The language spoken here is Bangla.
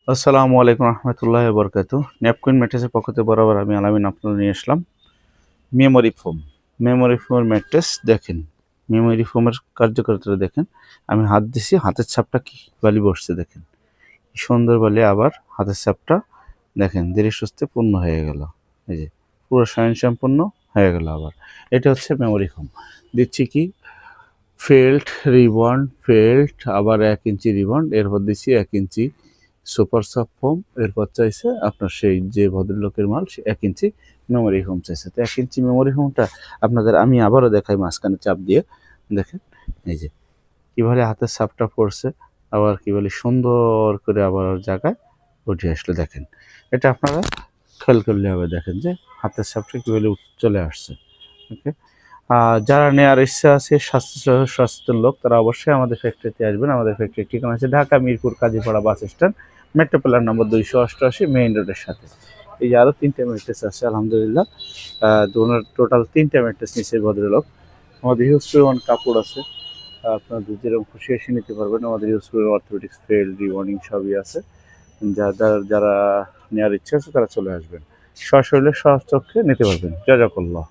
আসসালামু আলাইকুম রহমতুল্লাহ বরকাত। ন্যাপকুইন ম্যাট্রেসের পক্ষ থেকে বরাবর আমি আলামিন আপনাদের নিয়ে আসলাম মেমোরি ফোম। মেমোরি ফোমের ম্যাট্রেস দেখেন, মেমোরি ফোমের কার্যকারিতা দেখেন। আমি হাত দিছি, হাতের ছাপটা কি বালি বসছে দেখেন, কি সুন্দর বালি। আবার হাতের ছাপটা দেখেন ধীরে সুস্থে পূর্ণ হয়ে গেল, এই যে পুরো স্বয়ংসম্পূর্ণ হয়ে গেল। আবার এটা হচ্ছে মেমোরি ফোম। দিচ্ছি কি ফেল্ট রিবন্ড, ফেল্ট আবার 1 ইঞ্চি রিবন্ড, এরপর দিচ্ছি 1 ইঞ্চি সুপার সফট ফোম, এরপর চাইছে আপনার সেই যে ভদ্রলোকের মাল সে 1 ইঞ্চি মেমোরি ফোম চাইছে। তো 1 ইঞ্চি মেমোরি ফোমটা আপনাদের আমি আবারও দেখাই মাঝখানে চাপ দিয়ে দেখেন, এই যে কীভাবে হাতের ছাপটা পড়ছে, আবার কী বলে সুন্দর করে আবার জায়গায় উঠে আসলে দেখেন। এটা আপনারা খেয়াল করলে হবে, দেখেন যে হাতের ছাপটা কীভাবে চলে আসছে। ওকে, যারা নেওয়ার ইচ্ছা আছে স্বাস্থ্য সচেতন লোক, তারা অবশ্যই আমাদের ফ্যাক্টরিতে আসবেন। আমাদের ফ্যাক্টরির ঠিকানা আছে Dhaka Mirpur Kazipara bus stand, metro plan number 288 main রোডের সাথে। এই যে আরও 3টে ম্যাট্রেস আছে আলহামদুলিল্লাহ। টোটাল 3টে ম্যাট্রেস নিচ্ছে ভদ্রলোক। আমাদের হিউজ পরিমাণ কাপড় আছে, আপনাদের যেরকম খুশি এসে নিতে পারবেন। আমাদের হিউজ পরিমাণ অর্থোপেডিক্স, ফেল, রিওয়ার্নিং সবই আছে। যারা নেওয়ার ইচ্ছা আছে তারা চলে আসবেন, সশরীরে সচক্ষে নিতে পারবেন। জাযাকাল্লাহ।